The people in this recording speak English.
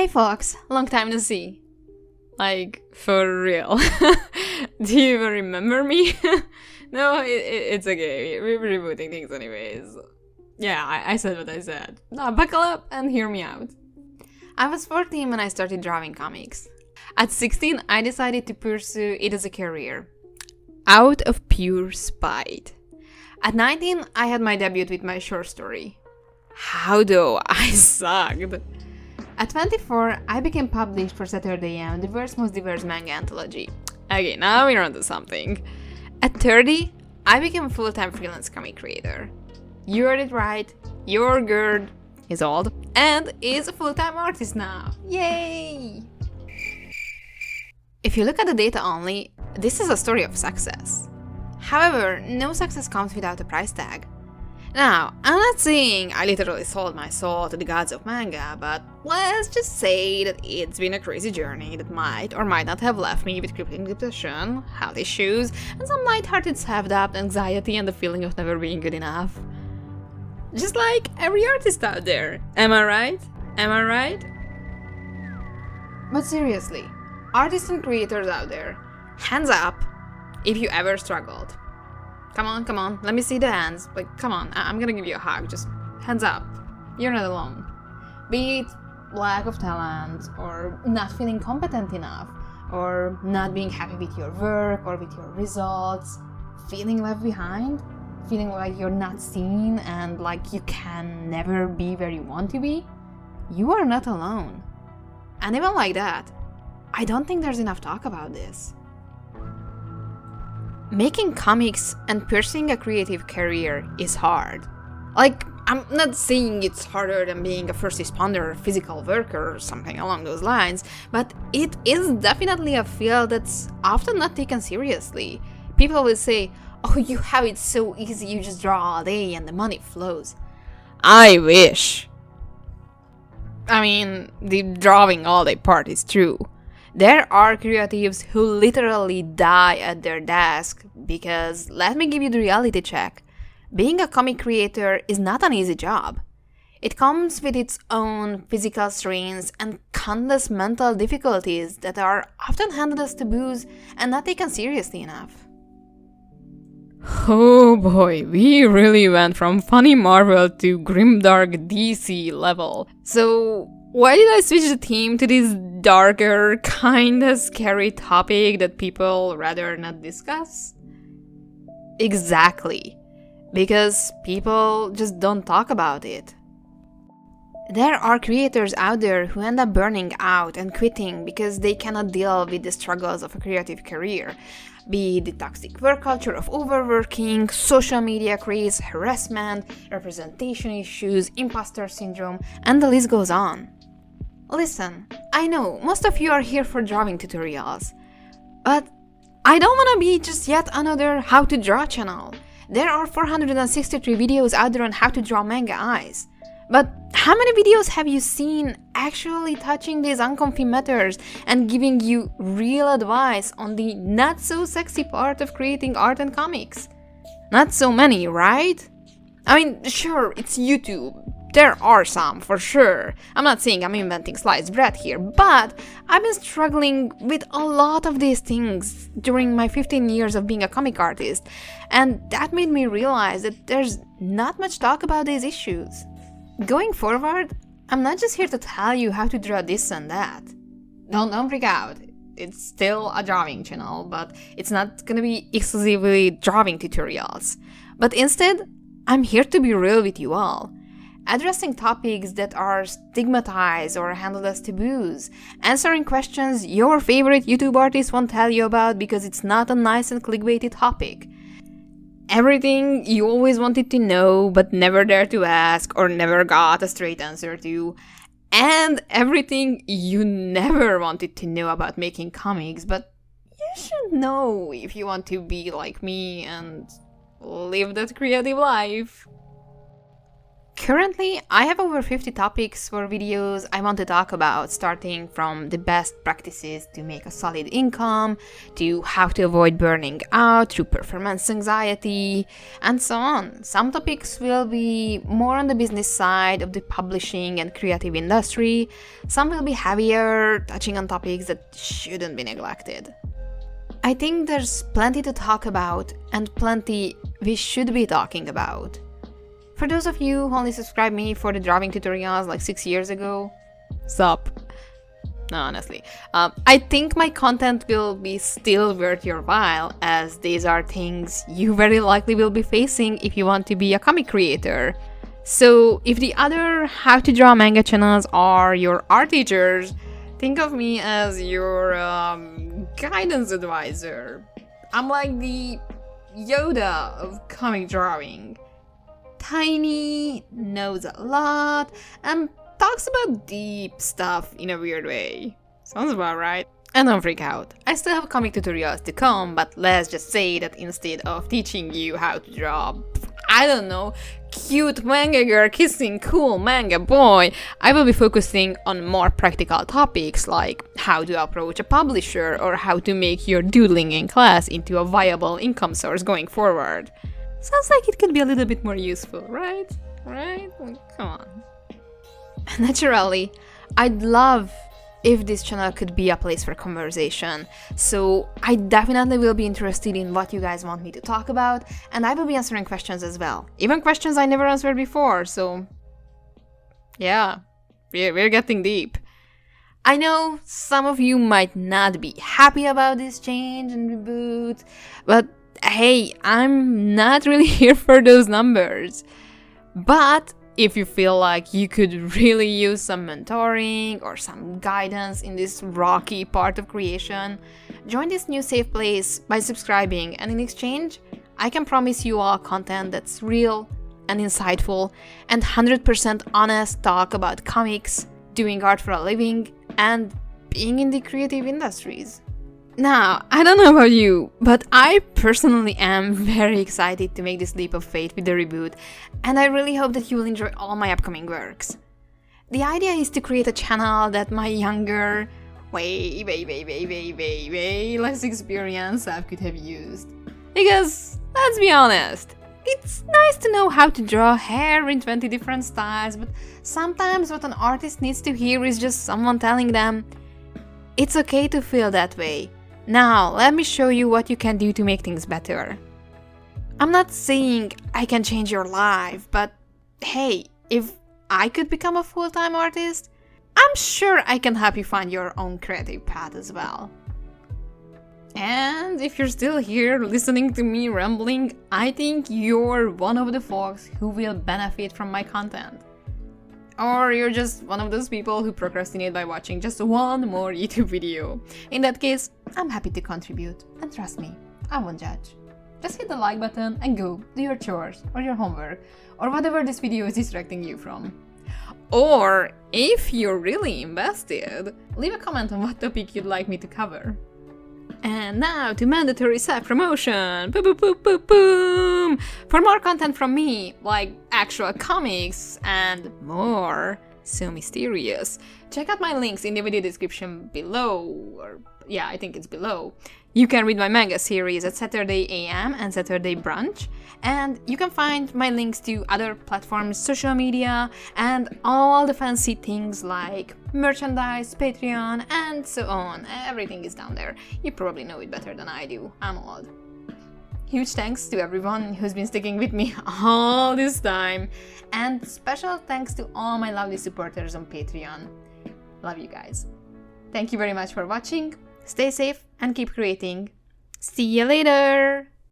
Hey folks, long time no see. Like, for real. Do you even remember me? No, it's okay. We're rebooting things anyways. Yeah, I said what I said. Now buckle up and hear me out. I was 14 when I started drawing comics. At 16, I decided to pursue it as a career. Out of pure spite. At 19, I had my debut with my short story. How though? I sucked. At 24, I became published for Saturday AM, the world's most diverse manga anthology. Okay, now we're onto something. At 30, I became a full-time freelance comic creator. You heard it right, your girl is old and is a full-time artist now. Yay! If you look at the data only, this is a story of success. However, no success comes without a price tag. Now, I'm not saying I literally sold my soul to the gods of manga, but let's just say that it's been a crazy journey that might or might not have left me with crippling depression, health issues, and some lighthearted self-doubt, anxiety, and the feeling of never being good enough. Just like every artist out there. Am I right? Am I right? But seriously, artists and creators out there, hands up if you ever struggled. Come on, let me see the hands. Like, come on, I'm gonna give you a hug, just hands up. You're not alone. Be it lack of talent, or not feeling competent enough, or not being happy with your work or with your results, feeling left behind, feeling like you're not seen and like you can never be where you want to be, you are not alone. And even like that, I don't think there's enough talk about this. Making comics and pursuing a creative career is hard. Like, I'm not saying it's harder than being a first responder or physical worker or something along those lines, but it is definitely a field that's often not taken seriously. People will say, oh, you have it so easy, you just draw all day and the money flows. I wish. I mean, the drawing all day part is true. There are creatives who literally die at their desk because, let me give you the reality check, being a comic creator is not an easy job. It comes with its own physical strains and countless mental difficulties that are often handled as taboos and not taken seriously enough. Oh boy, we really went from funny Marvel to grimdark DC level. So, why did I switch the theme to this darker, kinda scary topic that people rather not discuss? Exactly. Because people just don't talk about it. There are creators out there who end up burning out and quitting because they cannot deal with the struggles of a creative career. Be it the toxic work culture of overworking, social media craze, harassment, representation issues, imposter syndrome, and the list goes on. Listen, I know most of you are here for drawing tutorials, but I don't want to be just yet another how to draw channel. There are 463 videos out there on how to draw manga eyes. But how many videos have you seen actually touching these uncomfy matters and giving you real advice on the not so sexy part of creating art and comics? Not so many, right? I mean, sure, it's YouTube. There are some, for sure. I'm not saying I'm inventing sliced bread here, but I've been struggling with a lot of these things during my 15 years of being a comic artist, and that made me realize that there's not much talk about these issues. Going forward, I'm not just here to tell you how to draw this and that. Don't freak out. It's still a drawing channel, but it's not gonna be exclusively drawing tutorials. But instead, I'm here to be real with you all. Addressing topics that are stigmatized or handled as taboos, answering questions your favorite YouTube artist won't tell you about because it's not a nice and clickbaity topic. Everything you always wanted to know but never dared to ask or never got a straight answer to, and everything you never wanted to know about making comics but you should know if you want to be like me and live that creative life. Currently, I have over 50 topics for videos I want to talk about, starting from the best practices to make a solid income, to how to avoid burning out through performance anxiety, and so on. Some topics will be more on the business side of the publishing and creative industry, some will be heavier, touching on topics that shouldn't be neglected. I think there's plenty to talk about, and plenty we should be talking about. For those of you who only subscribed me for the drawing tutorials like 6 years ago, sup? No, honestly. I think my content will be still worth your while, as these are things you very likely will be facing if you want to be a comic creator. So if the other how to draw manga channels are your art teachers, think of me as your guidance advisor. I'm like the Yoda of comic drawing. Tiny, knows a lot, and talks about deep stuff in a weird way. Sounds about right. And don't freak out. I still have comic tutorials to come, but let's just say that instead of teaching you how to draw, I don't know, cute manga girl kissing cool manga boy, I will be focusing on more practical topics like how to approach a publisher or how to make your doodling in class into a viable income source going forward. Sounds like it could be a little bit more useful, right? Right? Come on. Naturally, I'd love if this channel could be a place for conversation, so I definitely will be interested in what you guys want me to talk about, and I will be answering questions as well. Even questions I never answered before, so yeah, we're getting deep. I know some of you might not be happy about this change and reboot, but hey, I'm not really here for those numbers. But if you feel like you could really use some mentoring or some guidance in this rocky part of creation, join this new safe place by subscribing, and in exchange, I can promise you all content that's real and insightful and 100% honest talk about comics, doing art for a living, and being in the creative industries. Now, I don't know about you, but I personally am very excited to make this leap of faith with the reboot, and I really hope that you will enjoy all my upcoming works. The idea is to create a channel that my younger, way less experienced self could have used. Because, let's be honest, it's nice to know how to draw hair in 20 different styles, but sometimes what an artist needs to hear is just someone telling them, it's okay to feel that way. Now, let me show you what you can do to make things better. I'm not saying I can change your life, but hey, if I could become a full-time artist, I'm sure I can help you find your own creative path as well. And if you're still here listening to me rambling, I think you're one of the folks who will benefit from my content. Or you're just one of those people who procrastinate by watching just one more YouTube video. In that case, I'm happy to contribute, and trust me, I won't judge. Just hit the like button and go do your chores or your homework or whatever this video is distracting you from. Or, if you're really invested, leave a comment on what topic you'd like me to cover. And now to mandatory self-promotion! Boom, boom, boom, boom, boom! For more content from me, like actual comics and more so mysterious, check out my links in the video description below, or yeah, I think it's below. You can read my manga series at Saturday AM and Saturday Brunch, and you can find my links to other platforms, social media, and all the fancy things like merchandise, Patreon, and so on. Everything is down there. You probably know it better than I do. I'm old. Huge thanks to everyone who's been sticking with me all this time, and special thanks to all my lovely supporters on Patreon. Love you guys. Thank you very much for watching. Stay safe and keep creating. See you later!